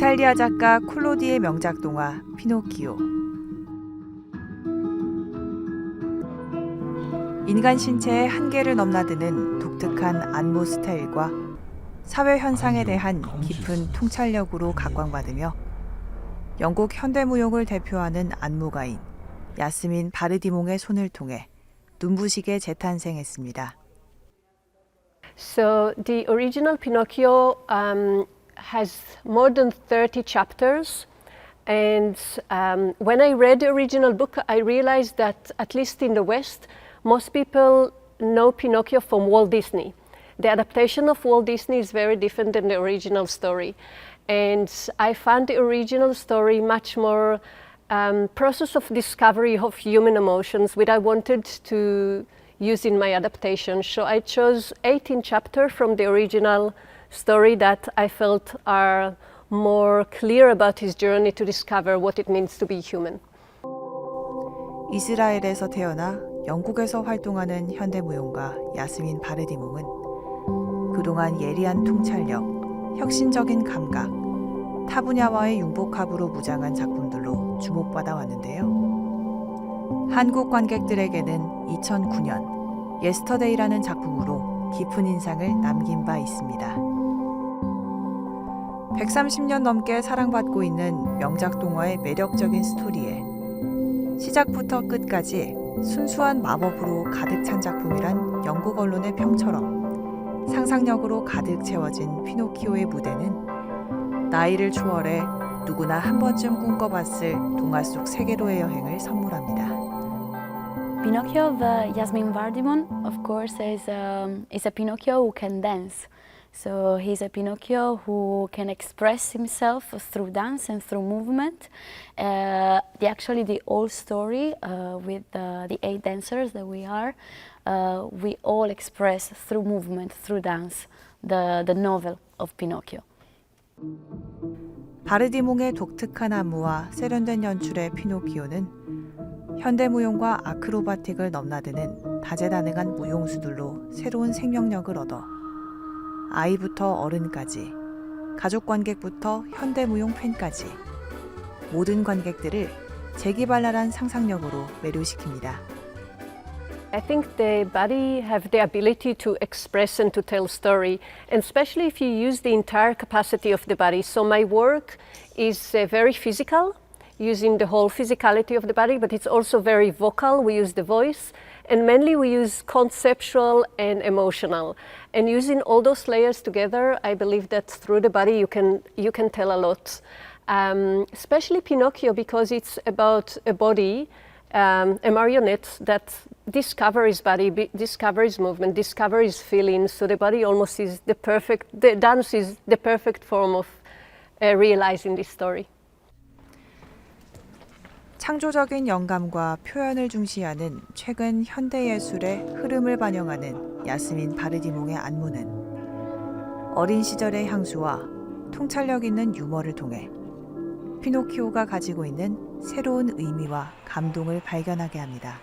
이탈리아 작가 콜로디의 명작 동화 피노키오. 인간 신체의 한계를 넘나드는 독특한 안무 스타일과 사회 현상에 대한 깊은 통찰력으로 각광받으며 영국 현대무용을 대표하는 안무가인 야스민 바르디몽의 손을 통해 눈부시게 재탄생했습니다. So the original Pinocchio has more than 30 chapters, and when I read the original book, I realized that at least in the West, most people know Pinocchio from Walt Disney. The adaptation of Walt Disney is very different than the original story, and I found the original story much more process of discovery of human emotions, which I wanted to use in my adaptation. So I chose 18 chapters from the original story that I felt are more clear about his journey to discover what it means to be human. 이스라엘에서 태어나 영국에서 활동하는 현대무용가 야스민 바르디몽은 그동안 예리한 통찰력, 혁신적인 감각, 타 분야와의 융복합으로 무장한 작품들로 주목받아 왔는데요. 한국 관객들에게는 2009년 예스터데이라는 작품으로 깊은 인상을 남긴 바 있습니다. 130년 넘게 사랑받고 있는 명작 동화의 매력적인 스토리에 시작부터 끝까지 순수한 마법으로 가득 찬 작품이란 영국 언론의 평처럼 상상력으로 가득 채워진 피노키오의 무대는 나이를 초월해 누구나 한 번쯤 꿈꿔봤을 동화 속 세계로의 여행을 선물합니다. Pinocchio of Yasmin Bardimon, of course, is a Pinocchio who can dance. So he's a Pinocchio who can express himself through dance and through movement. Actually, the whole story with the 8 dancers that we are, we all express through movement, through dance, the novel of Pinocchio. 바르디몽의 독특한 안무와 세련된 연출의 피노키오는 현대무용과 아크로바틱을 넘나드는 다재다능한 무용수들로 새로운 생명력을 얻어 아이부터 어른까지, 가족 관객부터 현대무용 팬까지 모든 관객들을 재기발랄한 상상력으로 매료시킵니다. I think the body have the ability to express and to tell story, and especially if you use the entire capacity of the body. So my work is very physical, using the whole physicality of the body, but it's also very vocal. We use the voice, and mainly we use conceptual and emotional. And using all those layers together, I believe that through the body you can tell a lot. Especially Pinocchio, because it's about a body, a marionette that discovers body, discovers movement, discovers feelings. So the body almost is the dance is the perfect form of realizing this story. 창조적인 영감과 표현을 중시하는 최근 현대예술의 흐름을 반영하는 야스민 바르디몽의 안무는 어린 시절의 향수와 통찰력 있는 유머를 통해 피노키오가 가지고 있는 새로운 의미와 감동을 발견하게 합니다.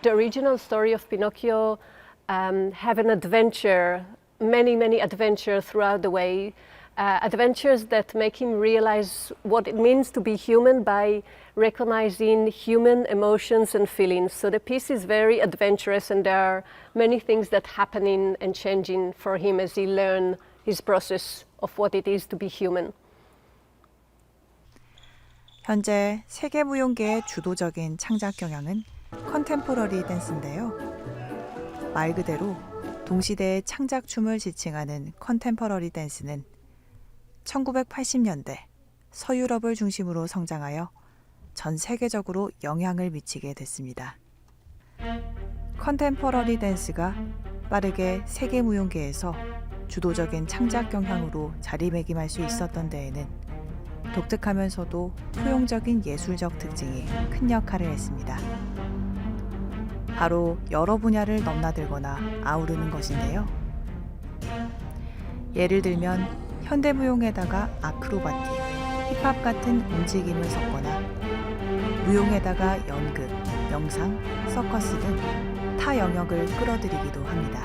The original story of Pinocchio have an adventure, many adventures throughout the way. Adventures that make him realize what it means to be human by recognizing human emotions and feelings. So the piece is very adventurous, and there are many things that happening and changing for him as he learns his process of what it is to be human. 현재 세계 무용계의 주도적인 창작 경향은 컨템포러리 댄스인데요. 말 그대로 동시대의 창작춤을 지칭하는 컨템퍼러리 댄스는 1980년대 서유럽을 중심으로 성장하여 전 세계적으로 영향을 미치게 됐습니다. 컨템퍼러리 댄스가 빠르게 세계 무용계에서 주도적인 창작 경향으로 자리매김할 수 있었던 데에는 독특하면서도 포용적인 예술적 특징이 큰 역할을 했습니다. 바로 여러 분야를 넘나들거나 아우르는 것인데요. 예를 들면 현대무용에다가 아크로바틱, 힙합 같은 움직임을 섞거나 무용에다가 연극, 영상, 서커스 등 타 영역을 끌어들이기도 합니다.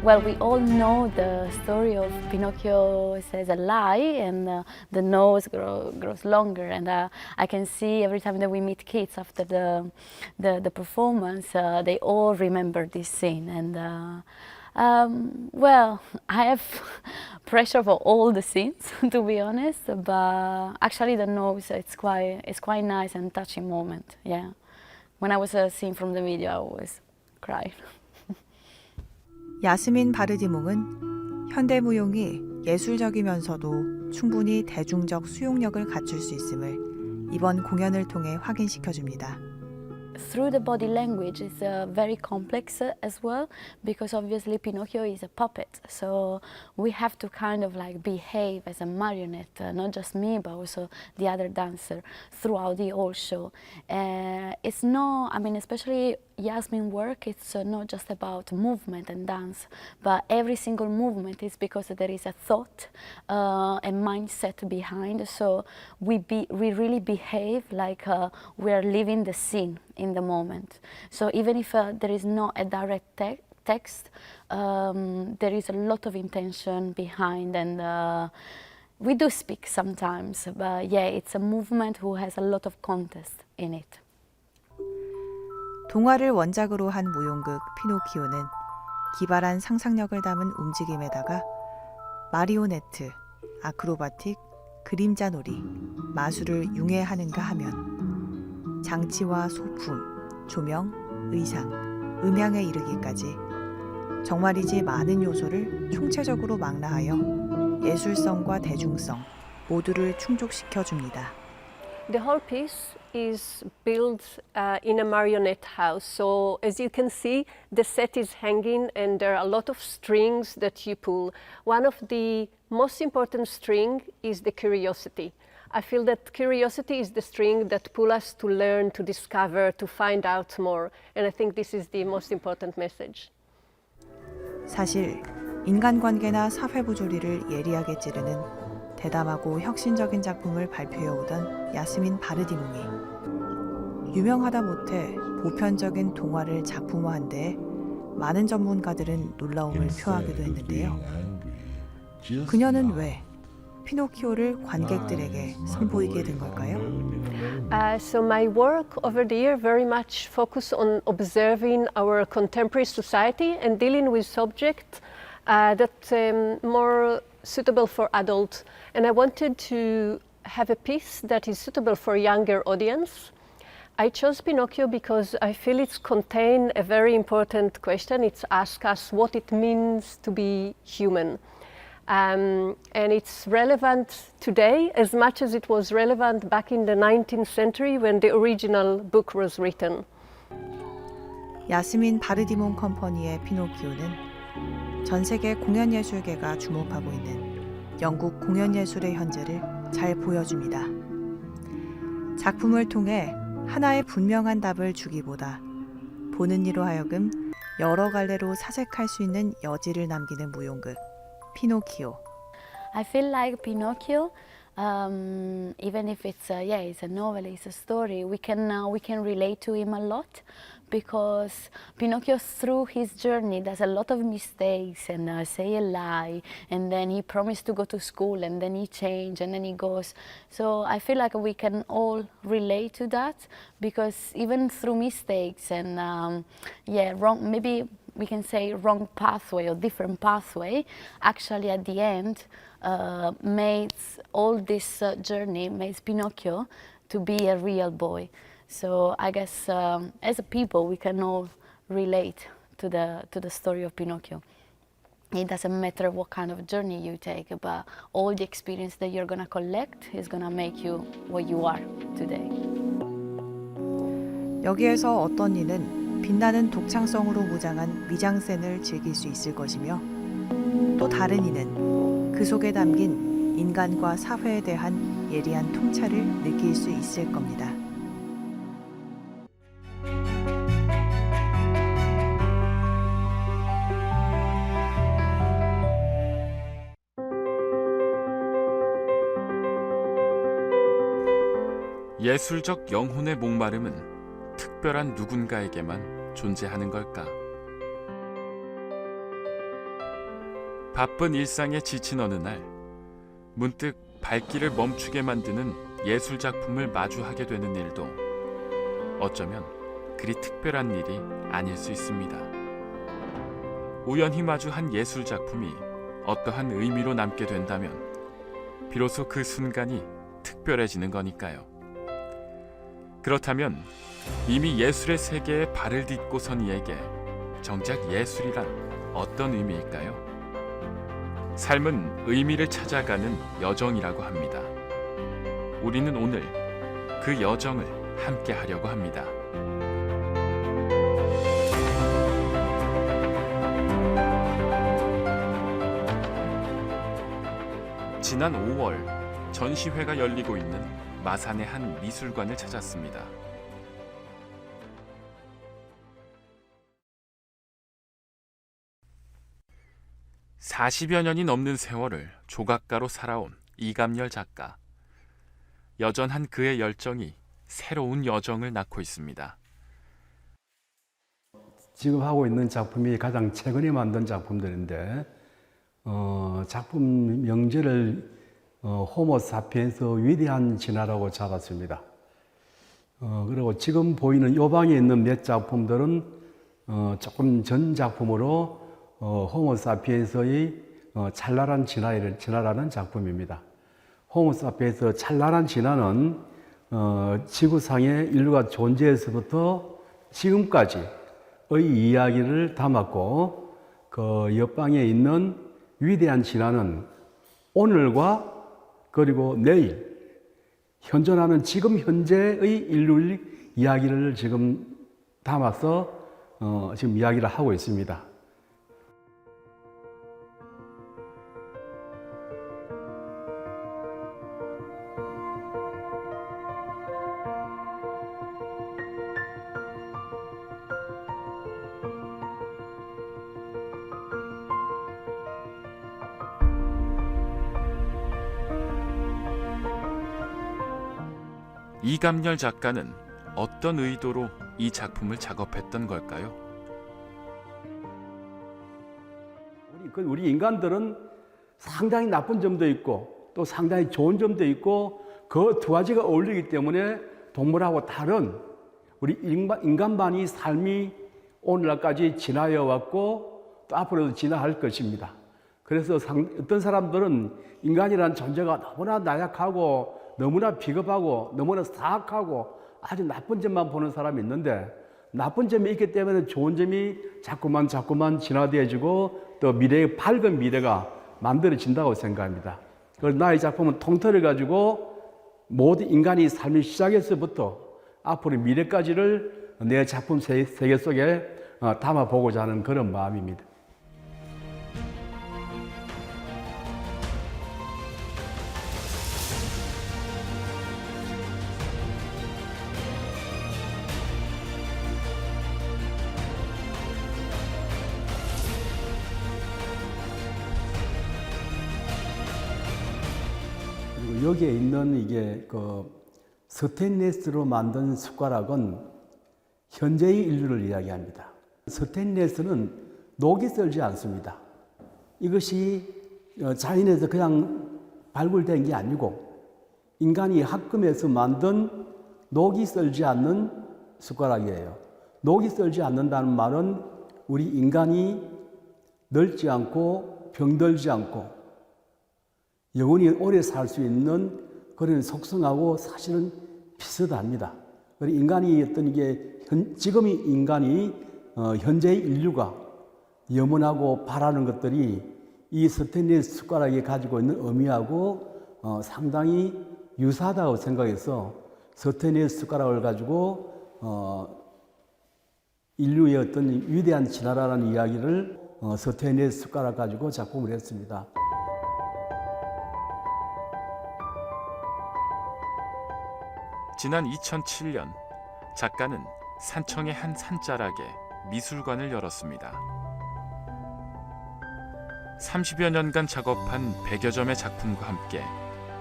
well, we all know the story of Pinocchio says a lie and the nose grows longer. And I can see every time that we meet kids after the performance, they all remember this scene. And well, I have pressure for all the scenes, to be honest. But actually, the nose it's quite nice and touching moment. Yeah, when I was seeing from the video, I always cried. 야스민 바르디몽은 현대무용이 예술적이면서도 충분히 대중적 수용력을 갖출 수 있음을 이번 공연을 통해 확인시켜줍니다. Through the body language, it's very complex as well, because obviously Pinocchio is a puppet, so we have to kind of like behave as a marionette, not just me, but also the other dancer throughout the whole show. It's not, I mean, especially Yasmin work, it's not just about movement and dance, but every single movement is because there is a thought, a mindset behind, so we really behave like we are living the scene in the moment. So even if there is not a direct text, there is a lot of intention behind, and we do speak sometimes, but yeah, it's a movement who has a lot of context in it. 동화를 원작으로 한 무용극 피노키오는 기발한 상상력을 담은 움직임에다가 마리오네트, 아크로바틱, 그림자놀이, 마술을 융해하는가 하면 장치와 소품, 조명, 의상, 음향에 이르기까지 정말이지 많은 요소를 총체적으로 망라하여 예술성과 대중성 모두를 충족시켜 줍니다. The whole piece is built in a marionette house. So as you can see, the set is hanging and there are a lot of strings that you pull. One of the most important string is the curiosity. I feel that curiosity is the string that pulls us to learn, to discover, to find out more. And I think this is the most important message. 사실 인간관계나 사회부조리를 예리하게 찌르는 대담하고 혁신적인 작품을 발표해오던 야스민 바르디몽이 유명하다 못해 보편적인 동화를 작품화한 데에 많은 전문가들은 놀라움을 표하기도 했는데요. 그녀는 왜 피노키오를 관객들에게 선보이게 된 걸까요? So my work over the year very much focused on observing our contemporary society and dealing with subjects that more suitable for adults. And I wanted to have a piece that is suitable for a younger audience. I chose Pinocchio because I feel it's contain a very important question. It's ask us what it means to be human. And it's relevant today as much as it was relevant back in the 19th century when the original book was written. 야스민 바르디몽 컴퍼니의 피노키오는 전 세계 공연예술계가 주목하고 있는 영국 공연예술의 현재를 잘 보여줍니다. 작품을 통해 하나의 분명한 답을 주기보다 보는 이로 하여금 여러 갈래로 사색할 수 있는 여지를 남기는 무용극 피노키오. I feel like Pinocchio, even if it's it's a novel, it's a story, we can relate to him a lot, because Pinocchio through his journey does a lot of mistakes and say a lie, and then he promised to go to school and then he changed and then he goes. So I feel like we can all relate to that, because even through mistakes and wrong, maybe we can say wrong pathway or different pathway, actually at the end made all this journey, made Pinocchio to be a real boy. So I guess as a people we can all relate to the story of Pinocchio. It doesn't matter what kind of journey you take, but all the experience that you're gonna collect is gonna make you what you are today. 여기에서 어떤 이는 빛나는 독창성으로 무장한 미장센을 즐길 수 있을 것이며 또 다른 이는 그 속에 담긴 인간과 사회에 대한 예리한 통찰을 느낄 수 있을 겁니다. 예술적 영혼의 목마름은 특별한 누군가에게만 존재하는 걸까? 바쁜 일상에 지친 어느 날 문득 발길을 멈추게 만드는 예술 작품을 마주하게 되는 일도 어쩌면 그리 특별한 일이 아닐 수 있습니다. 우연히 마주한 예술 작품이 어떠한 의미로 남게 된다면 비로소 그 순간이 특별해지는 거니까요. 그렇다면 이미 예술의 세계에 발을 딛고 선 이에게 정작 예술이란 어떤 의미일까요? 삶은 의미를 찾아가는 여정이라고 합니다. 우리는 오늘 그 여정을 함께 하려고 합니다. 지난 5월 전시회가 열리고 있는 마산의 한 미술관을 찾았습니다. (40여 년이) 넘는 세월을 조각가로 살아온 이감열 작가. 여전한 그의 열정이 새로운 여정을 낳고 있습니다. 지금 하고 있는 작품이 가장 최근에 만든 작품들인데 작품 명제를 호모 사피엔스 위대한 진화라고 잡았습니다. 그리고 지금 보이는 요 방에 있는 몇 작품들은 조금 전 작품으로 호모 사피엔스의 찬란한 진화라는 작품입니다. 호모 사피엔스 찬란한 진화는 지구상에 인류가 존재해서부터 지금까지의 이야기를 담았고, 그 옆방에 있는 위대한 진화는 오늘과 그리고 내일 현존하는 지금 현재의 인류의 이야기를 지금 담아서 지금 이야기를 하고 있습니다. 이감열 작가는 어떤 의도로 이 작품을 작업했던 걸까요? 우리 인간들은 상당히 나쁜 점도 있고 또 상당히 좋은 점도 있고 그 두 가지가 어울리기 때문에 동물하고 다른 우리 인간만이 삶이 오늘날까지 지나여 왔고 또 앞으로도 지나할 것입니다. 그래서 어떤 사람들은 인간이라는 존재가 너무나 나약하고 너무나 비겁하고 너무나 사악하고 아주 나쁜 점만 보는 사람이 있는데, 나쁜 점이 있기 때문에 좋은 점이 자꾸만 진화되어지고 또 밝은 미래가 만들어진다고 생각합니다. 그래서 나의 작품은 통틀어 가지고 모든 인간이 삶의 시작에서부터 앞으로 미래까지를 내 작품 세계 속에 담아보고자 하는 그런 마음입니다. 여기에 있는 이게 스테인리스로 만든 숟가락은 현재의 인류를 이야기합니다. 스테인리스는 녹이 썰지 않습니다. 이것이 자연에서 그냥 발굴된 게 아니고 인간이 합금해서 만든 녹이 썰지 않는 숟가락이에요. 녹이 썰지 않는다는 말은 우리 인간이 늙지 않고 병들지 않고 영원히 오래 살 수 있는 그런 속성하고 사실은 비슷합니다. 인간이 지금의 인간이 현재의 인류가 염원하고 바라는 것들이 이 스테인리스 숟가락이 가지고 있는 의미하고 상당히 유사하다고 생각해서 스테인리스 숟가락을 가지고 인류의 어떤 위대한 진화라는 이야기를 스테인리스 숟가락 가지고 작품을 했습니다. 지난 2007년 작가는 산청의 한 산자락에 미술관을 열었습니다. 30여 년간 작업한 100여 점의 작품과 함께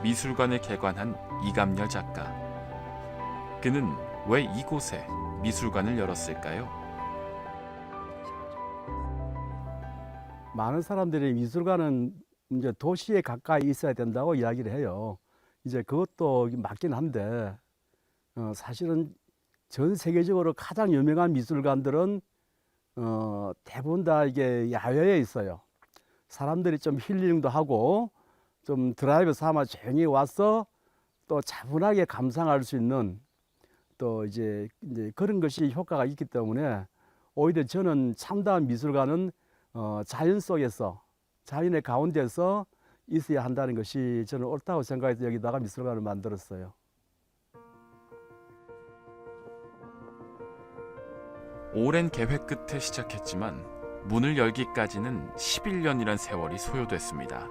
미술관을 개관한 이감열 작가. 그는 왜 이곳에 미술관을 열었을까요? 많은 사람들이 미술관은 이제 도시에 가까이 있어야 된다고 이야기를 해요. 이제 그것도 맞긴 한데 사실은 전 세계적으로 가장 유명한 미술관들은 대부분 다 이게 야외에 있어요. 사람들이 좀 힐링도 하고 좀 드라이브 삼아 조용히 와서 또 차분하게 감상할 수 있는 또 이제 그런 것이 효과가 있기 때문에 오히려 저는 참다운 미술관은 자연 속에서 자연의 가운데서 있어야 한다는 것이 저는 옳다고 생각해서 여기다가 미술관을 만들었어요. 오랜 계획 끝에 시작했지만 문을 열기까지는 11년이란 세월이 소요됐습니다.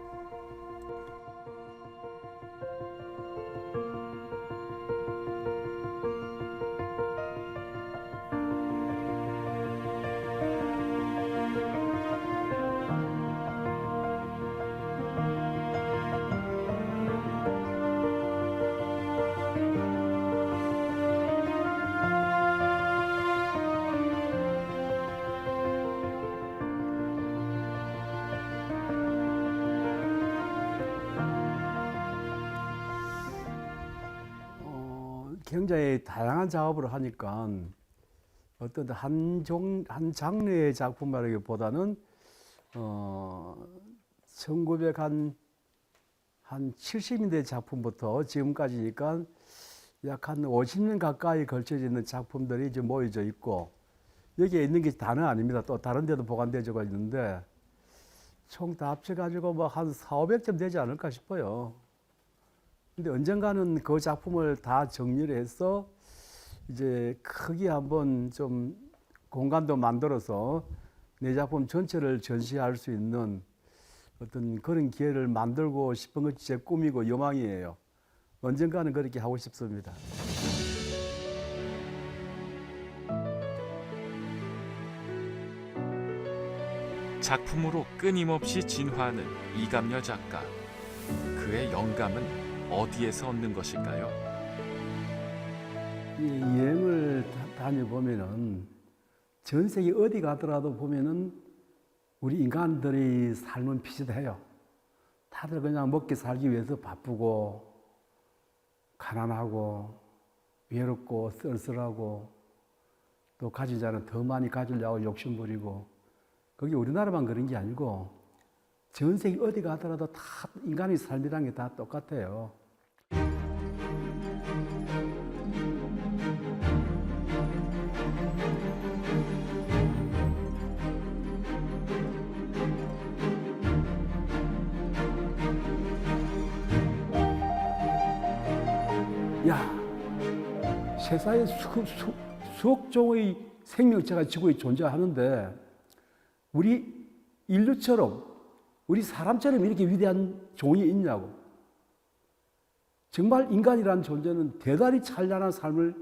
굉장히 다양한 작업을 하니까 어떤 한 장르의 작품이라기보다는 1970년대 작품부터 지금까지니까 약 한 50년 가까이 걸쳐져 있는 작품들이 이제 모여져 있고 여기에 있는 게 다는 아닙니다. 또 다른 데도 보관되어져 있는데 총 다 합쳐가지고 뭐 한 400~500점 되지 않을까 싶어요. 근데 언젠가는 그 작품을 다 정리를 해서 이제 크게 한번 좀 공간도 만들어서 내 작품 전체를 전시할 수 있는 어떤 그런 기회를 만들고 싶은 것이 제 꿈이고 욕망이에요. 언젠가는 그렇게 하고 싶습니다. 작품으로 끊임없이 진화하는 이감렬 작가. 그의 영감은 어디에서 얻는 것일까요? 이 여행을 다녀보면은 전 세계 어디 가더라도 보면은 우리 인간들의 삶은 비슷해요. 다들 그냥 먹기 살기 위해서 바쁘고 가난하고 외롭고 쓸쓸하고 또 가진 자는 더 많이 가지려고 욕심부리고 그게 우리나라만 그런 게 아니고 전 세계 어디 가더라도 다 인간의 삶이라는 게 다 똑같아요. 야, 세상에 수억 종의 생명체가 지구에 존재하는데 우리 인류처럼 우리 사람처럼 이렇게 위대한 종이 있냐고. 정말 인간이라는 존재는 대단히 찬란한 삶을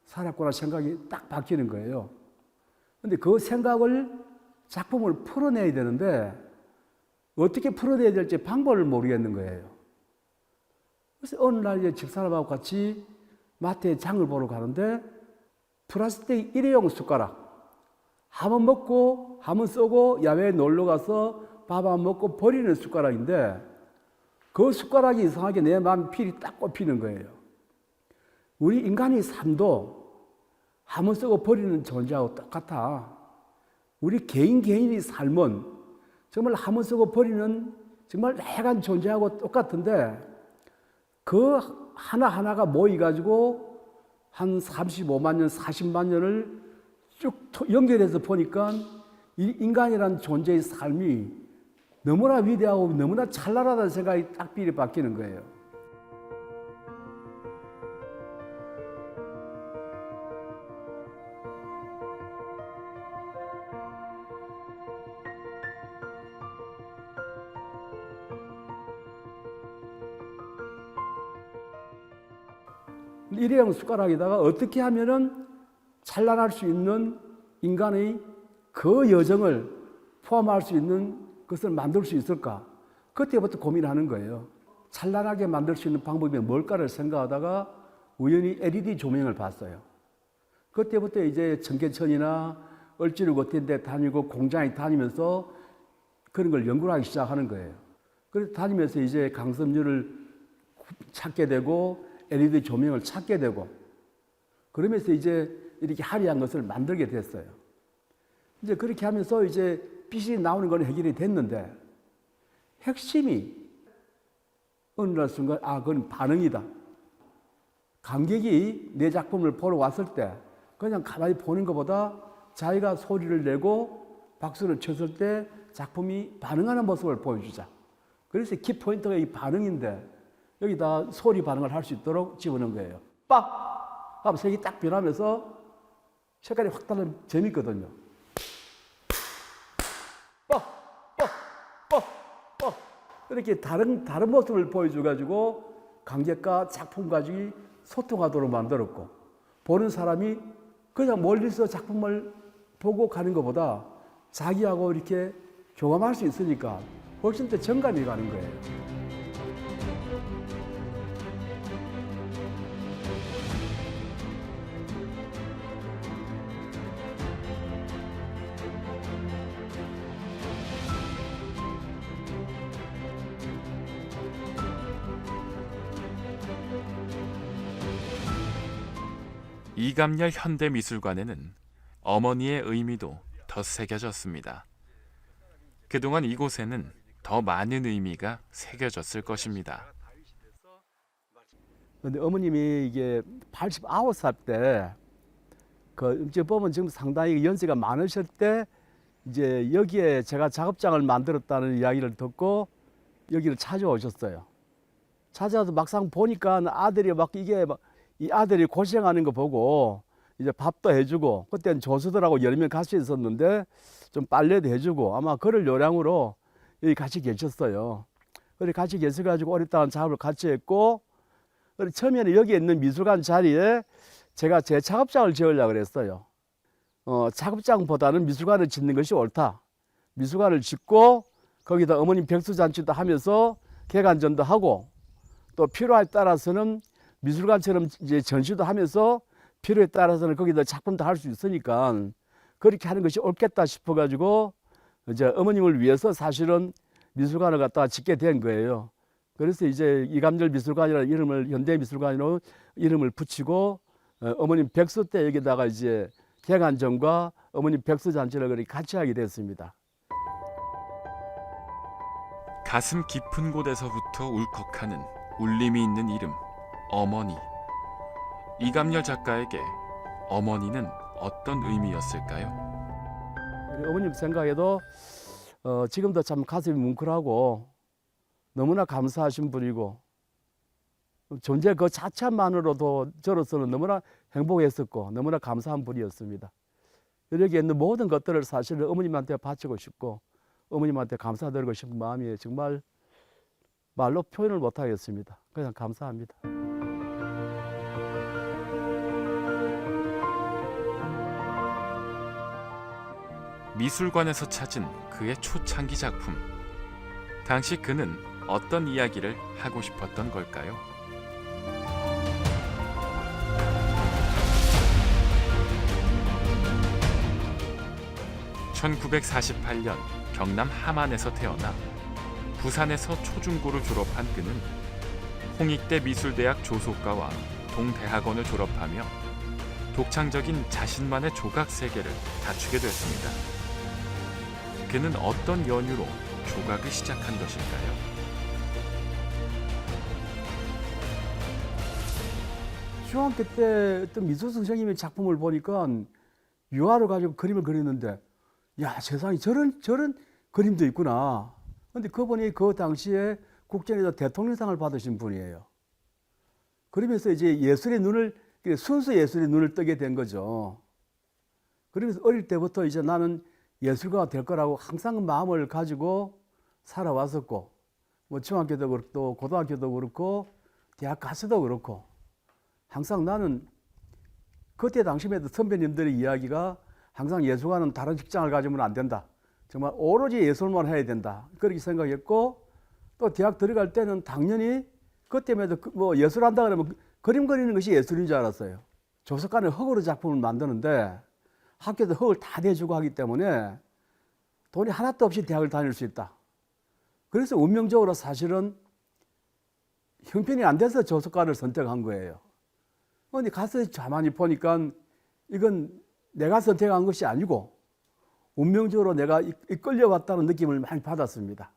살았구나 생각이 딱 바뀌는 거예요. 그런데 그 생각을 작품을 풀어내야 되는데 어떻게 풀어내야 될지 방법을 모르겠는 거예요. 그래서 어느 날 이제 집사람하고 같이 마트에 장을 보러 가는데 플라스틱 일회용 숟가락 한번 먹고 한번 쓰고 야외에 놀러 가서 밥 안 먹고 버리는 숟가락인데 그 숟가락이 이상하게 내 마음 필이 딱 꼽히는 거예요. 우리 인간의 삶도 한번 쓰고 버리는 존재하고 똑같아. 우리 개인의 삶은 정말 한번 쓰고 버리는 정말 매간 존재하고 똑같은데 그 하나하나가 모여가지고 한 35만 년, 40만 년을 쭉 연결해서 보니까 이 인간이라는 존재의 삶이 너무나 위대하고 너무나 찬란하다는 생각이 딱 비리 바뀌는 거예요. 일회용 숟가락에다가 어떻게 하면은 찬란할 수 있는 인간의 그 여정을 포함할 수 있는 것을 만들 수 있을까? 그때부터 고민하는 거예요. 찬란하게 만들 수 있는 방법이 뭘까를 생각하다가 우연히 LED 조명을 봤어요. 그때부터 이제 청계천이나 얼지를 같은 데 다니고 공장에 다니면서 그런 걸 연구를 하기 시작하는 거예요. 그래서 다니면서 이제 강섬유를 찾게 되고 LED 조명을 찾게 되고 그러면서 이제 이렇게 화려한 것을 만들게 됐어요. 이제 그렇게 하면서 이제 빛이 나오는 건 해결이 됐는데 핵심이 어느 날 순간 그건 반응이다. 관객이 내 작품을 보러 왔을 때 그냥 가만히 보는 것보다 자기가 소리를 내고 박수를 쳤을 때 작품이 반응하는 모습을 보여주자. 그래서 키포인트가 이 반응인데 여기다 소리 반응을 할 수 있도록 집어넣은 거예요. 빡! 하면 색이 딱 변하면서 색깔이 확 달라면 재밌거든요. 빡! 빡! 빡! 빡! 이렇게 다른 모습을 보여줘가지고 관객과 작품 가지고 소통하도록 만들었고 보는 사람이 그냥 멀리서 작품을 보고 가는 것보다 자기하고 이렇게 교감할 수 있으니까 훨씬 더 정감이 가는 거예요. 이감열 현대미술관에는 어머니의 의미도 더 새겨졌습니다. 그동안 이곳에는 더 많은 의미가 새겨졌을 것입니다. 근데 어머님이 이게 89살 때, 이제 보면 지금 상당히 연세가 많으실 때, 이제 여기에 제가 작업장을 만들었다는 이야기를 듣고 여기를 찾아오셨어요. 찾아와서 막상 보니까 아들이 이 아들이 고생하는 거 보고 이제 밥도 해주고 그때는 조수들하고 여러 명 같이 있었는데 좀 빨래도 해주고 아마 그럴 요량으로 여기 같이 계셨어요. 그래 같이 계셔가지고 오랫동안 작업을 같이 했고 그래 처음에는 여기 있는 미술관 자리에 제가 제 작업장을 지으려고 그랬어요. 작업장보다는 미술관을 짓는 것이 옳다. 미술관을 짓고 거기다 어머님 백수잔치도 하면서 개관전도 하고 또 필요에 따라서는 미술관처럼 이제 전시도 하면서 필요에 따라서는 거기다 작품도 할 수 있으니까 그렇게 하는 것이 옳겠다 싶어가지고 이제 어머님을 위해서 사실은 미술관을 갖다가 짓게 된 거예요. 그래서 이제 이감열 미술관이라는 이름을 현대미술관으로 이름을 붙이고 어머님 백수 때 여기다가 이제 개관전과 어머님 백수잔치를 같이 하게 됐습니다. 가슴 깊은 곳에서부터 울컥하는 울림이 있는 이름 어머니. 이감열 작가에게 어머니는 어떤 의미였을까요? 우리 어머님 생각에도 지금도 참 가슴이 뭉클하고 너무나 감사하신 분이고 존재 그 자체만으로도 저로서는 너무나 행복했었고 너무나 감사한 분이었습니다. 여기 있는 모든 것들을 사실 어머님한테 바치고 싶고 어머님한테 감사드리고 싶은 마음이 정말 말로 표현을 못하겠습니다. 그냥 감사합니다. 미술관에서 찾은 그의 초창기 작품. 당시 그는 어떤 이야기를 하고 싶었던 걸까요? (1948년) 경남 함안에서 태어나 부산에서 초중고를 졸업한 그는 홍익대 미술대학 조속과와 동대학원을 졸업하며 독창적인 자신만의 조각 세계를 갖추게 됐습니다. 그는 어떤 연유로 조각을 시작한 것일까요? 중학교 때 어떤 미술 선생님의 작품을 보니까 유화를 가지고 그림을 그리는데 야 세상에 저런 그림도 있구나. 근데 그분이 그 당시에 국정에서 대통령상을 받으신 분이에요. 그러면서 이제 순수 예술의 눈을 뜨게 된 거죠. 그러면서 어릴 때부터 이제 나는 예술가가 될 거라고 항상 마음을 가지고 살아왔었고, 뭐 중학교도 그렇고, 고등학교도 그렇고, 대학 가서도 그렇고, 항상 나는 그때 당시에도 선배님들의 이야기가 항상 예술가는 다른 직장을 가지면 안 된다. 정말 오로지 예술만 해야 된다. 그렇게 생각했고, 또 대학 들어갈 때는 당연히 그때마다 뭐 예술한다 그러면 그림 그리는 것이 예술인 줄 알았어요. 조석관은 흙으로 작품을 만드는데 학교에서 흙을 다 대주고 하기 때문에 돈이 하나도 없이 대학을 다닐 수 있다. 그래서 운명적으로 사실은 형편이 안 돼서 조속과를 선택한 거예요. 그런데 가서 가만히 보니까 이건 내가 선택한 것이 아니고 운명적으로 내가 이끌려왔다는 느낌을 많이 받았습니다.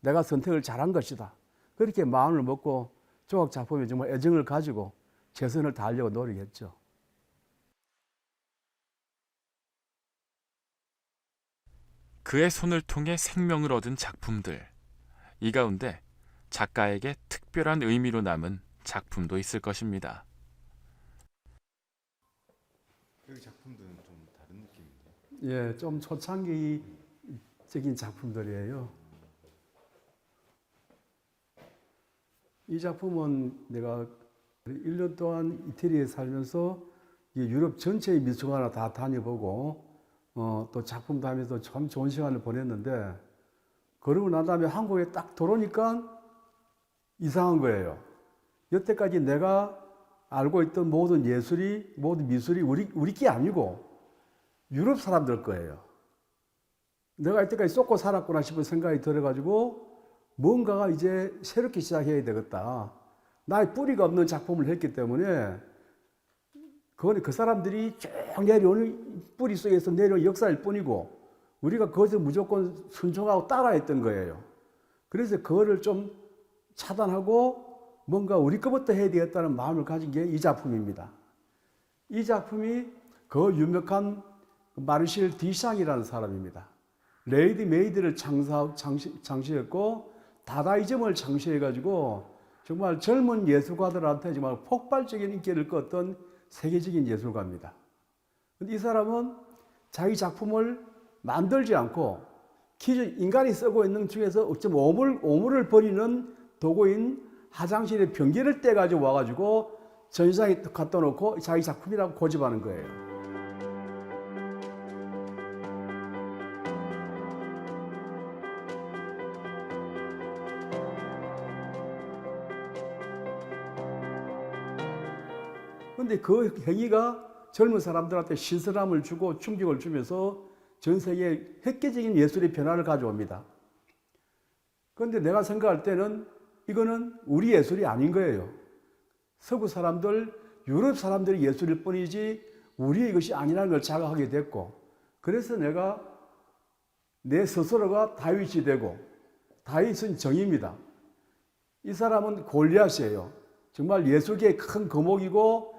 내가 선택을 잘한 것이다. 그렇게 마음을 먹고 조각 작품에 정말 애정을 가지고 최선을 다하려고 노력했죠. 그의 손을 통해 생명을 얻은 작품들. 이 가운데 작가에게 특별한 의미로 남은 작품도 있을 것입니다. 여기 작품들은 좀 다른 느낌인데. 예, 좀 초창기적인 작품들이에요. 이 작품은 내가 1년 동안 이태리에 살면서 유럽 전체의 미술관을 다 다녀보고 또 작품도 하면서 참 좋은 시간을 보냈는데, 그러고 난 다음에 한국에 딱 들어오니까 이상한 거예요. 여태까지 내가 알고 있던 모든 예술이, 모든 미술이 우리 게 아니고 유럽 사람들 거예요. 내가 이때까지 쏟고 살았구나 싶은 생각이 들어가지고 뭔가가 이제 새롭게 시작해야 되겠다. 나의 뿌리가 없는 작품을 했기 때문에 그건 그 사람들이 쭉 내려오는 뿌리 속에서 내려온 역사일 뿐이고 우리가 그것을 무조건 순종하고 따라했던 거예요. 그래서 그거를 좀 차단하고 뭔가 우리 것부터 해야 되겠다는 마음을 가진 게 이 작품입니다. 이 작품이 그 유명한 마르실 디샹이라는 사람입니다. 레이디 메이드를 창시했고 다다이즘을 창시해가지고 정말 젊은 예술가들한테 정말 폭발적인 인기를 껐던 세계적인 예술가입니다. 근데 이 사람은 자기 작품을 만들지 않고 인간이 쓰고 있는 중에서 어쩜 오물을 버리는 도구인 화장실에 변기를 떼가지고 와가지고 전시장에 갖다 놓고 자기 작품이라고 고집하는 거예요. 그런데 그 행위가 젊은 사람들한테 신선함을 주고 충격을 주면서 전 세계에 획기적인 예술의 변화를 가져옵니다. 그런데 내가 생각할 때는 이거는 우리 예술이 아닌 거예요. 서구 사람들, 유럽 사람들의 예술일 뿐이지 우리의 것이 아니라는 걸 자각하게 됐고, 그래서 내가 내 스스로가 다윗이 되고, 다윗은 정의입니다. 이 사람은 골리앗이에요. 정말 예술계의 큰 거목이고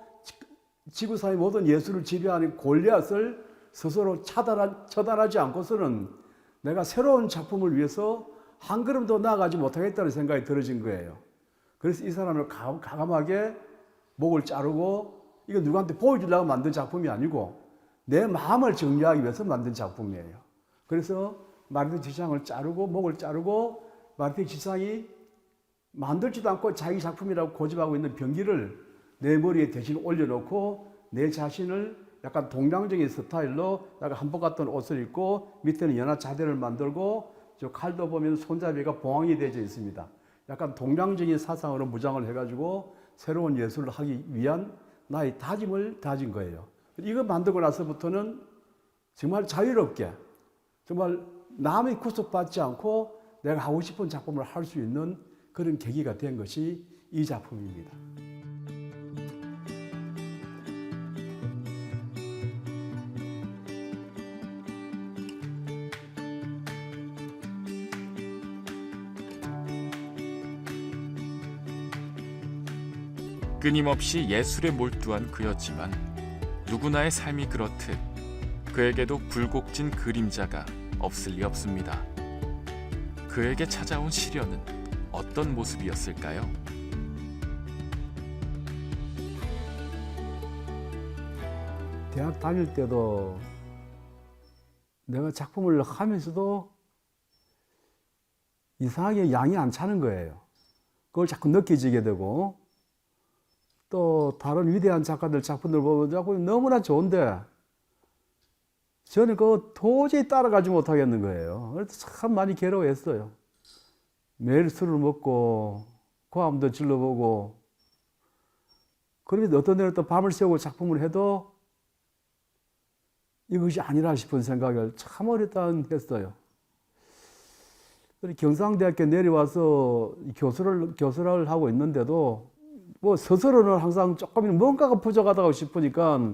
지구상의 모든 예술을 지배하는 골리앗을 스스로 처단하지 않고서는 내가 새로운 작품을 위해서 한 걸음 더 나아가지 못하겠다는 생각이 들어진 거예요. 그래서 이 사람을 가감하게 목을 자르고, 이거 누구한테 보여주려고 만든 작품이 아니고 내 마음을 정리하기 위해서 만든 작품이에요. 그래서 마르티 지상을 자르고 목을 자르고 마르티 지상이 만들지도 않고 자기 작품이라고 고집하고 있는 변기를 내 머리에 대신 올려놓고 내 자신을 약간 동양적인 스타일로 약간 한복 같은 옷을 입고 밑에는 연화 자대를 만들고 저 칼도 보면 손잡이가 봉황이 되어 있습니다. 약간 동양적인 사상으로 무장을 해가지고 새로운 예술을 하기 위한 나의 다짐을 다진 거예요. 이거 만들고 나서부터는 정말 자유롭게, 정말 남의 구속받지 않고 내가 하고 싶은 작품을 할 수 있는 그런 계기가 된 것이 이 작품입니다. 끊임없이 예술에 몰두한 그였지만 누구나의 삶이 그렇듯 그에게도 굴곡진 그림자가 없을 리 없습니다. 그에게 찾아온 시련은 어떤 모습이었을까요? 대학 다닐 때도 내가 작품을 하면서도 이상하게 양이 안 차는 거예요. 그걸 자꾸 느껴지게 되고, 또 다른 위대한 작가들 작품들 보면 자꾸 너무나 좋은데 저는 그거 도저히 따라가지 못하겠는 거예요. 그래서 참 많이 괴로워했어요. 매일 술을 먹고 고함도 질러보고, 그러면 어떤 데는 또 밤을 새우고 작품을 해도 이것이 아니라 싶은 생각을 참 오랫동안 했어요. 경상대학교 내려와서 교수를 하고 있는데도 뭐 스스로는 항상 조금 뭔가가 부족하다고 싶으니까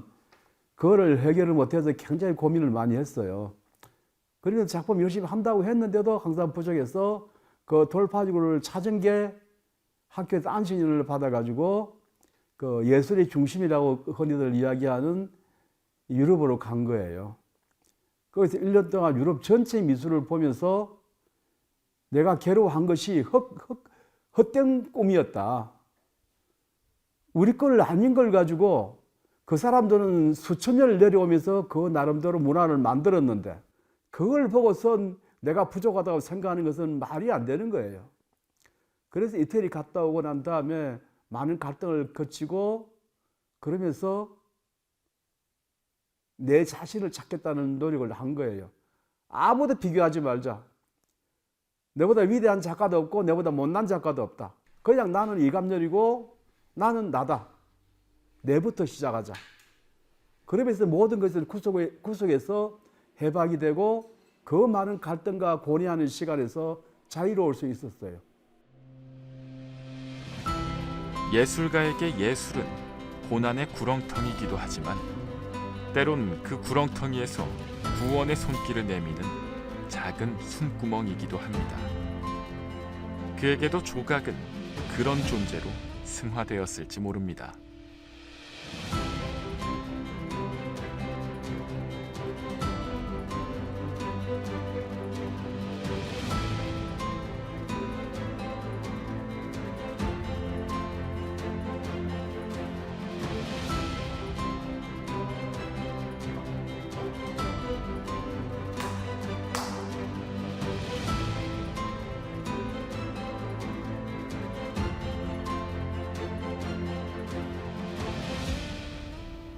그거를 해결을 못해서 굉장히 고민을 많이 했어요. 그래서 작품 열심히 한다고 했는데도 항상 부족해서 그 돌파구를 찾은 게 학교에서 안신일을 받아가지고 그 예술의 중심이라고 흔히들 이야기하는 유럽으로 간 거예요. 거기서 1년 동안 유럽 전체 미술을 보면서 내가 괴로워한 것이 헛된 꿈이었다. 우리 걸 아닌 걸 가지고 그 사람들은 수천 년을 내려오면서 그 나름대로 문화를 만들었는데 그걸 보고선 내가 부족하다고 생각하는 것은 말이 안 되는 거예요. 그래서 이태리 갔다 오고 난 다음에 많은 갈등을 거치고 그러면서 내 자신을 찾겠다는 노력을 한 거예요. 아무도 비교하지 말자. 내보다 위대한 작가도 없고 내보다 못난 작가도 없다. 그냥 나는 이감렬이고 나는 나다. 내부터 시작하자. 그러면서 모든 것을 구속해서 해박이 되고 그 많은 갈등과 고뇌하는 시간에서 자유로울 수 있었어요. 예술가에게 예술은 고난의 구렁텅이기도 하지만 때론 그 구렁텅이에서 구원의 손길을 내미는 작은 숨구멍이기도 합니다. 그에게도 조각은 그런 존재로 승화되었을지 모릅니다.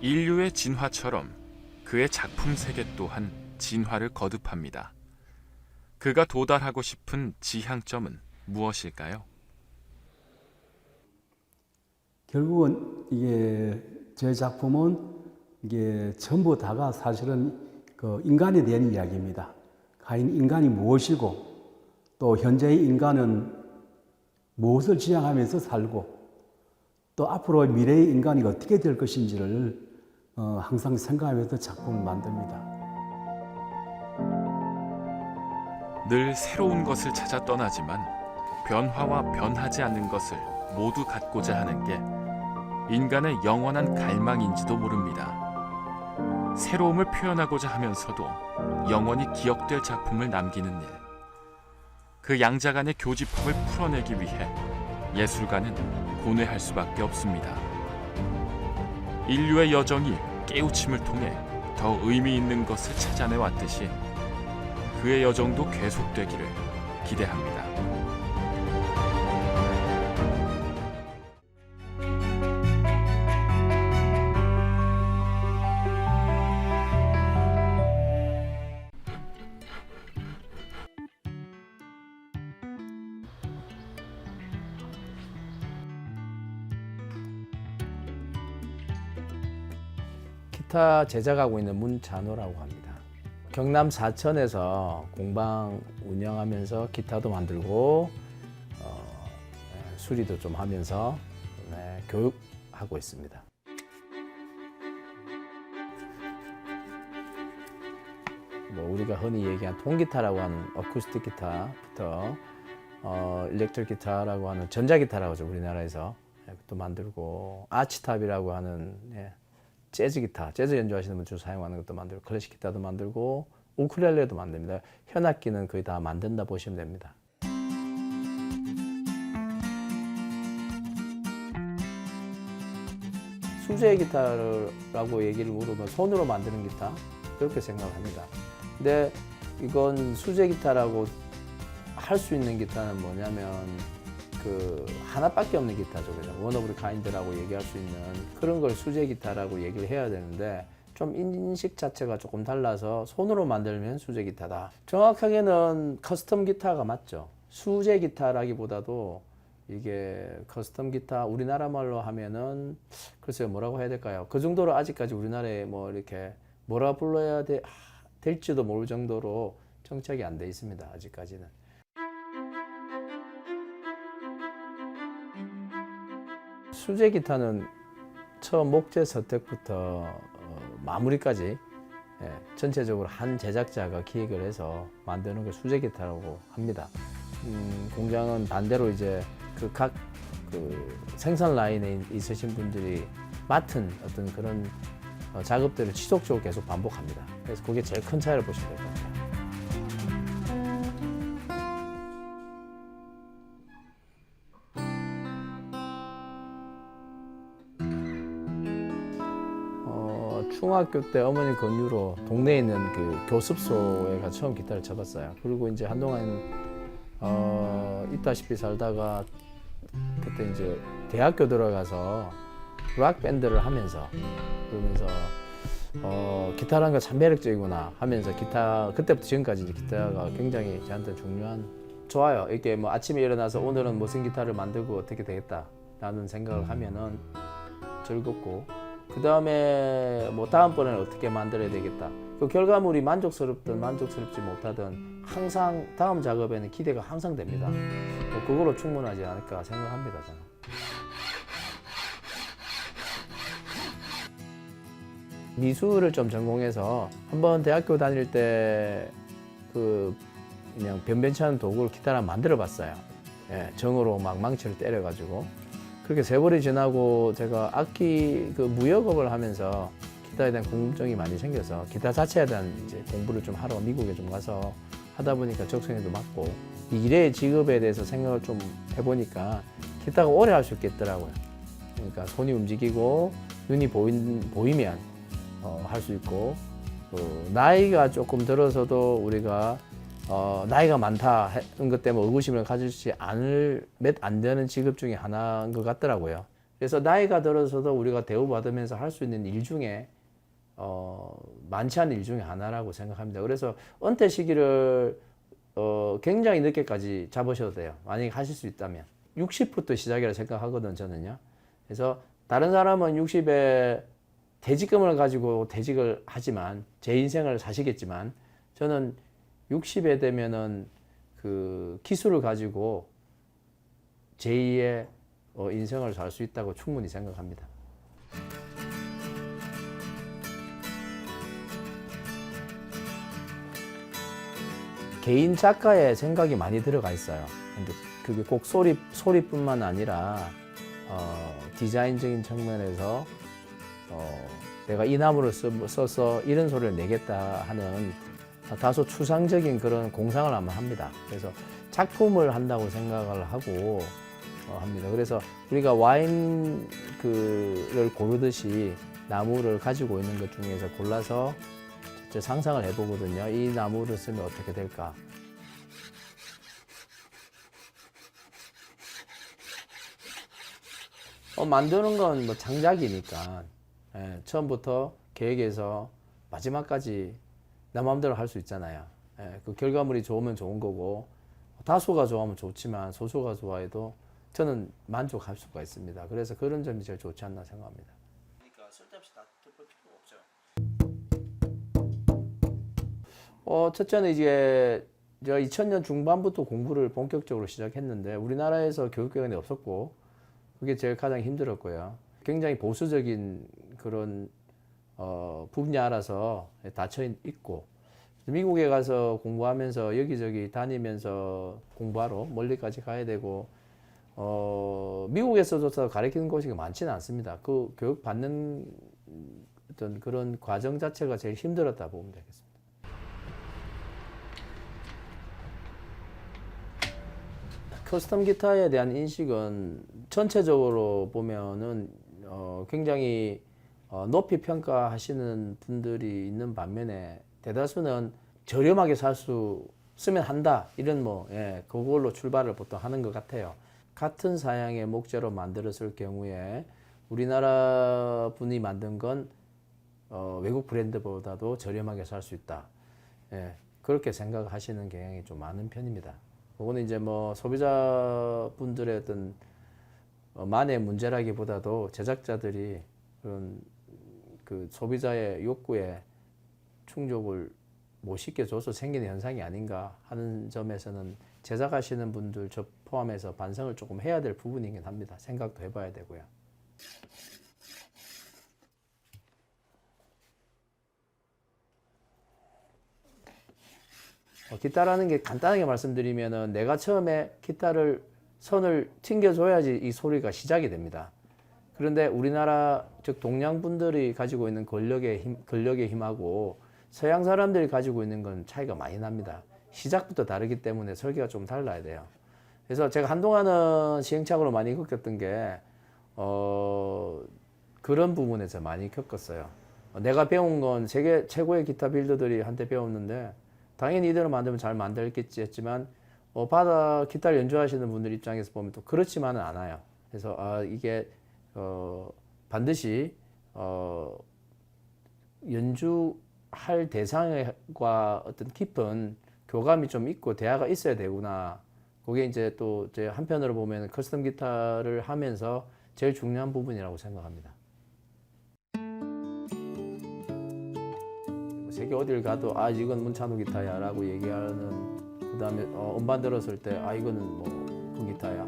인류의 진화처럼 그의 작품 세계 또한 진화를 거듭합니다. 그가 도달하고 싶은 지향점은 무엇일까요? 결국은 이게 제 작품은 이게 전부 다가 사실은 그 인간에 대한 이야기입니다. 과연 인간이 무엇이고 또 현재의 인간은 무엇을 지향하면서 살고 또 앞으로 미래의 인간이 어떻게 될 것인지를 항상 생각하면서 작품을 만듭니다. 늘 새로운 것을 찾아 떠나지만 변화와 변하지 않는 것을 모두 갖고자 하는 게 인간의 영원한 갈망인지도 모릅니다. 새로움을 표현하고자 하면서도 영원히 기억될 작품을 남기는 일. 그 양자 간의 교집합을 풀어내기 위해 예술가는 고뇌할 수밖에 없습니다. 인류의 여정이 깨우침을 통해 더 의미 있는 것을 찾아내 왔듯이 그의 여정도 계속되기를 기대합니다. 기타 제작하고 있는 문찬호라고 합니다. 경남 사천에서 공방 운영하면서 기타도 만들고 수리도 좀 하면서 교육하고 있습니다. 뭐 우리가 흔히 얘기한 통기타라고 하는 어쿠스틱 기타부터 일렉트릭 기타라고 하는 전자기타라고 하죠. 우리나라에서 또 만들고 아치탑이라고 하는 재즈 기타, 재즈 연주하시는 분들 사용하는 것도 만들고 클래식 기타도 만들고 우쿨렐레도 만듭니다. 현악기는 거의 다 만든다 보시면 됩니다. 수제 기타라고 얘기를 물으면 손으로 만드는 기타 그렇게 생각합니다. 근데 이건 수제 기타라고 할 수 있는 기타는 뭐냐면 그 하나밖에 없는 기타죠. 그죠? 원 오브 카인드라고 얘기할 수 있는 그런 걸 수제 기타라고 얘기를 해야 되는데 좀 인식 자체가 조금 달라서 손으로 만들면 수제 기타다. 정확하게는 커스텀 기타가 맞죠. 수제 기타라기보다도 이게 커스텀 기타 우리나라 말로 하면은 글쎄요 뭐라고 해야 될까요? 그 정도로 아직까지 우리나라에 뭐 이렇게 뭐라 불러야 될지도 모를 정도로 정착이 안 돼 있습니다. 아직까지는. 수제 기타는 처음 목재 선택부터 마무리까지 전체적으로 한 제작자가 기획을 해서 만드는 게 수제 기타라고 합니다. 공장은 반대로 이제 각 생산 라인에 있으신 분들이 맡은 어떤 그런 작업들을 지속적으로 계속 반복합니다. 그래서 그게 제일 큰 차이를 보시면 될 것 같아요. 중학교 때 어머니 권유로 동네에 있는 그 교습소에 가 처음 기타를 쳐봤어요. 그리고 이제 한동안 있다시피 살다가 그때 이제 대학교 들어가서 락 밴드를 하면서 그러면서 기타라는 게 참 매력적이구나 하면서 기타 그때부터 지금까지 이제 기타가 굉장히 저한테 중요한 좋아요. 이렇게 뭐 아침에 일어나서 오늘은 무슨 기타를 만들고 어떻게 되겠다라는 생각을 하면은 즐겁고 그 다음에 뭐 다음번에는 어떻게 만들어야 되겠다. 그 결과물이 만족스럽든 만족스럽지 못하든 항상 다음 작업에는 기대가 항상 됩니다. 뭐 그걸로 충분하지 않을까 생각합니다, 저는. 미술을 좀 전공해서 한번 대학교 다닐 때 그냥 변변치 않은 도구를 기타를 만들어 봤어요. 예, 정으로 막 망치를 때려가지고. 그렇게 세월이 지나고 제가 악기 무역업을 하면서 기타에 대한 궁금증이 많이 생겨서 기타 자체에 대한 이제 공부를 좀 하러 미국에 좀 가서 하다 보니까 적성에도 맞고 이 일의 직업에 대해서 생각을 좀 해보니까 기타가 오래 할 수 있겠더라고요. 그러니까 손이 움직이고 눈이 보이면 할 수 있고 나이가 조금 들어서도 우리가 나이가 많다는 것 때문에 의구심을 가지지 않을 몇 안 되는 직업 중에 하나인 것 같더라고요. 그래서 나이가 들어서도 우리가 대우받으면서 할 수 있는 일 중에 많지 않은 일 중에 하나라고 생각합니다. 그래서 은퇴 시기를 굉장히 늦게까지 잡으셔도 돼요. 만약에 하실 수 있다면. 60부터 시작이라 생각하거든, 저는요. 그래서 다른 사람은 60에 퇴직금을 가지고 퇴직을 하지만 제 인생을 사시겠지만 저는 60에 되면은 그 기술을 가지고 제2의 인생을 살 수 있다고 충분히 생각합니다. 개인 작가의 생각이 많이 들어가 있어요. 근데 그게 꼭 소리뿐만 아니라 디자인적인 측면에서 내가 이 나무를 써서 이런 소리를 내겠다 하는 다소 추상적인 그런 공상을 아마 합니다. 그래서 작품을 한다고 생각을 하고 합니다. 그래서 우리가 와인을 고르듯이 나무를 가지고 있는 것 중에서 골라서 상상을 해보거든요. 이 나무를 쓰면 어떻게 될까? 만드는 건 뭐 창작이니까 처음부터 계획해서 마지막까지 내 마음대로 할 수 있잖아요. 그 결과물이 좋으면 좋은 거고 다수가 좋아하면 좋지만 소수가 좋아해도 저는 만족할 수가 있습니다. 그래서 그런 점이 제일 좋지 않나 생각합니다. 그러니까 쓸데없이 다툴 필요가 없죠. 첫째는 이제 제가 2000년 중반부터 공부를 본격적으로 시작했는데 우리나라에서 교육기관이 없었고 그게 제일 가장 힘들었고요. 굉장히 보수적인 그런 분야라서 닫혀 있고 미국에 가서 공부하면서 여기저기 다니면서 공부하러 멀리까지 가야 되고 미국에서조차 가르치는 곳이 많지는 않습니다. 그 교육 받는 어떤 그런 과정 자체가 제일 힘들었다 보면 되겠습니다. 커스텀 기타에 대한 인식은 전체적으로 보면은 굉장히 높이 평가하시는 분들이 있는 반면에 대다수는 저렴하게 쓰면 한다 이런 그걸로 출발을 보통 하는 것 같아요. 같은 사양의 목재로 만들었을 경우에 우리나라 분이 만든 건 외국 브랜드보다도 저렴하게 살 수 있다. 그렇게 생각하시는 경향이 좀 많은 편입니다. 그거는 이제 소비자분들의 어떤 만의 문제라기보다도 제작자들이 그런 그 소비자의 욕구에 충족을 못 시켜줘서 생기는 현상이 아닌가 하는 점에서는 제작하시는 분들 저 포함해서 반성을 조금 해야 될 부분이긴 합니다. 생각도 해봐야 되고요. 기타라는 게 간단하게 말씀드리면은 내가 처음에 기타를 선을 튕겨줘야지 이 소리가 시작이 됩니다. 그런데 우리나라 즉 동양 분들이 가지고 있는 근력의 힘하고 서양 사람들이 가지고 있는 건 차이가 많이 납니다. 시작부터 다르기 때문에 설계가 좀 달라야 돼요. 그래서 제가 한동안은 시행착오로 많이 겪었던 게 그런 부분에서 많이 겪었어요. 내가 배운 건 세계 최고의 기타 빌더들이 한테 배웠는데 당연히 이대로 만들면 잘 만들겠지 했지만 바다 기타를 연주하시는 분들 입장에서 보면 또 그렇지만은 않아요. 그래서 이게 반드시 연주할 대상과 어떤 깊은 교감이 좀 있고 대화가 있어야 되구나. 그게 이제 또 제 한편으로 보면 커스텀 기타를 하면서 제일 중요한 부분이라고 생각합니다. 세계 어딜 가도 이건 문찬호 기타야 라고 얘기하는, 그 다음에 음반 들었을 때 이거는 뭐 그 기타야.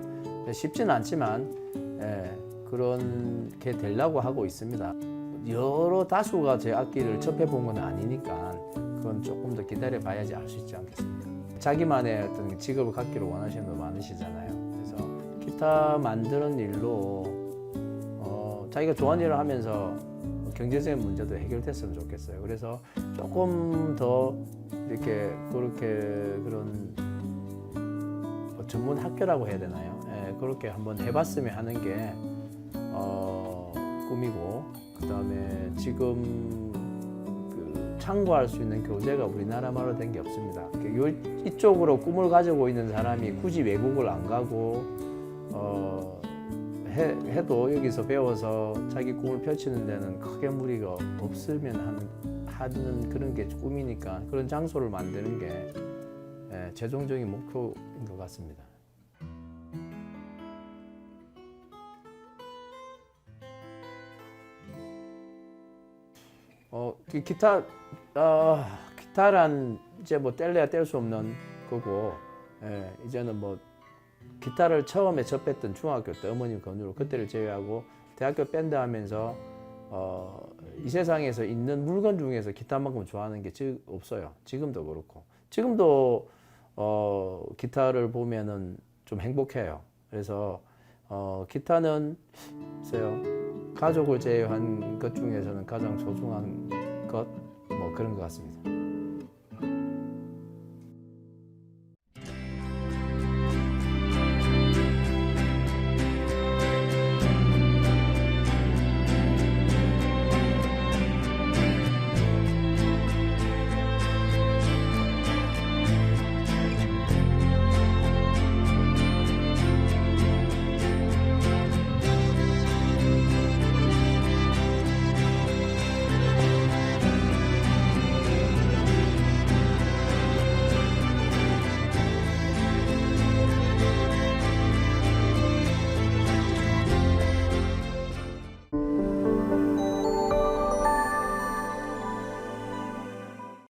쉽지는 않지만 그런 게 되려고 하고 있습니다. 여러 다수가 제 악기를 접해본 건 아니니까 그건 조금 더 기다려 봐야지 알 수 있지 않겠습니까? 자기만의 어떤 직업을 갖기를 원하시는 분 많으시잖아요. 그래서 기타 만드는 일로 자기가 좋아하는 일을 하면서 경제적인 문제도 해결됐으면 좋겠어요. 그래서 조금 더 이렇게 그런 전문 학교라고 해야 되나요? 그렇게 한번 해봤으면 하는 게 꿈이고, 그 다음에 지금 참고할 수 있는 교재가 우리나라말로 된 게 없습니다. 이쪽으로 꿈을 가지고 있는 사람이 굳이 외국을 안 가고 해도 여기서 배워서 자기 꿈을 펼치는 데는 크게 무리가 없으면 하는 그런 게 꿈이니까 그런 장소를 만드는 게 최종적인 목표인 것 같습니다. 기타란 이제 뭐 뗄래야 뗄 수 없는 거고, 이제는 뭐 기타를 처음에 접했던 중학교 때 어머님 권유로 그때를 제외하고 대학교 밴드 하면서 이 세상에서 있는 물건 중에서 기타만큼 좋아하는 게 없어요. 지금도 그렇고. 지금도 기타를 보면은 좀 행복해요. 그래서 기타는 글쎄요, 가족을 제외한 것 중에서는 가장 소중한 것, 뭐 그런 것 같습니다.